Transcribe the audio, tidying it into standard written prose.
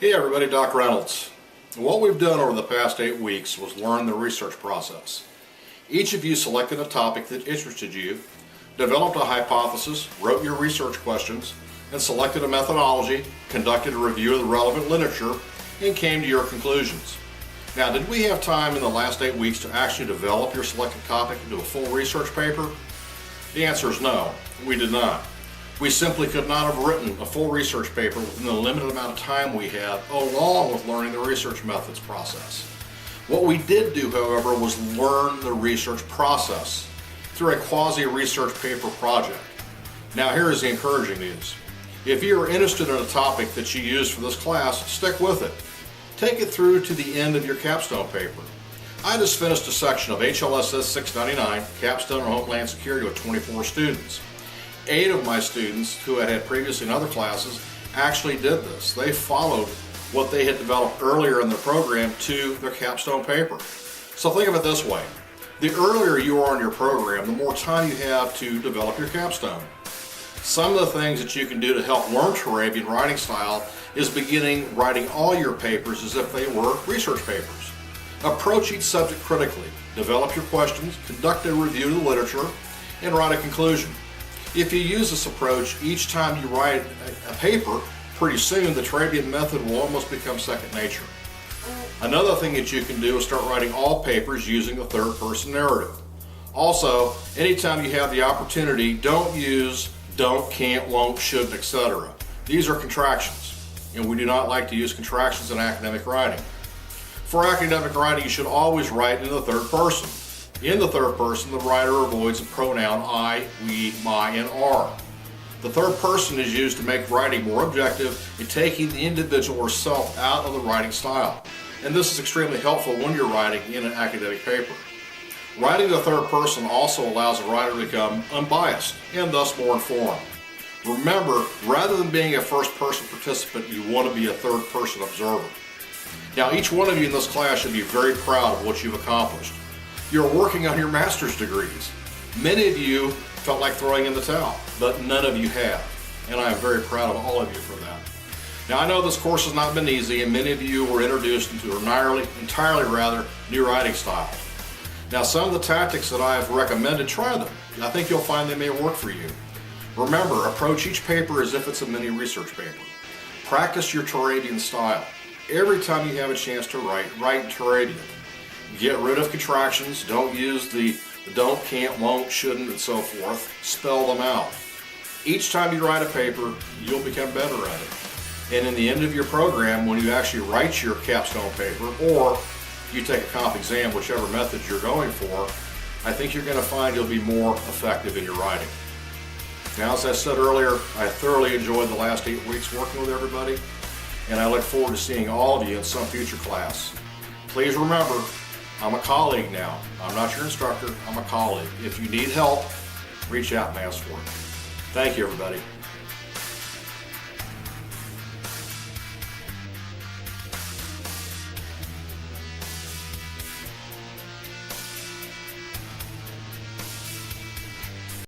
Hey everybody, Doc Reynolds. What we've done over the past 8 weeks was learn the research process. Each of you selected a topic that interested you, developed a hypothesis, wrote your research questions, and selected a methodology, conducted a review of the relevant literature, and came to your conclusions. Now, did we have time in the last 8 weeks to actually develop your selected topic into a full research paper? The answer is no, we did not. We simply could not have written a full research paper within the limited amount of time we had, along with learning the research methods process. What we did do, however, was learn the research process through a quasi-research paper project. Now, here is the encouraging news. If you are interested in a topic that you use for this class, stick with it. Take it through to the end of your capstone paper. I just finished a section of HLSS500, Capstone on Homeland Security, with 24 students. 8 of my students who had previously in other classes actually did this. They followed what they had developed earlier in the program to their capstone paper. So think of it this way. The earlier you are in your program, the more time you have to develop your capstone. Some of the things that you can do to help learn Turabian writing style is beginning writing all your papers as if they were research papers. Approach each subject critically, develop your questions, conduct a review of the literature, and write a conclusion. If you use this approach each time you write a paper, pretty soon the Turabian method will almost become second nature. Another thing that you can do is start writing all papers using the third-person narrative. Also, anytime you have the opportunity, don't use don't, can't, won't, shouldn't, etc. These are contractions, and we do not like to use contractions in academic writing. For academic writing, you should always write in the third person. In the third person, the writer avoids the pronoun I, we, my, and our. The third person is used to make writing more objective in taking the individual or self out of the writing style. And this is extremely helpful when you're writing in an academic paper. Writing in the third person also allows a writer to become unbiased and thus more informed. Remember, rather than being a first-person participant, you want to be a third-person observer. Now, each one of you in this class should be very proud of what you've accomplished. You're working on your master's degrees. Many of you felt like throwing in the towel, but none of you have, and I am very proud of all of you for that. Now, I know this course has not been easy, and many of you were introduced into an entirely new writing style. Now, some of the tactics that I have recommended, try them. I think you'll find they may work for you. Remember, approach each paper as if it's a mini research paper. Practice your Turabian style. Every time you have a chance to write in Turabian. Get rid of contractions. Don't use the don't, can't, won't, shouldn't, and so forth. Spell them out. Each time you write a paper, you'll become better at it. And in the end of your program, when you actually write your capstone paper, or you take a comp exam, whichever method you're going for, I think you're going to find you'll be more effective in your writing. Now, as I said earlier, I thoroughly enjoyed the last 8 weeks working with everybody, and I look forward to seeing all of you in some future class. Please remember, I'm a colleague now. I'm not your instructor, I'm a colleague. If you need help, reach out and ask for it. Thank you, everybody.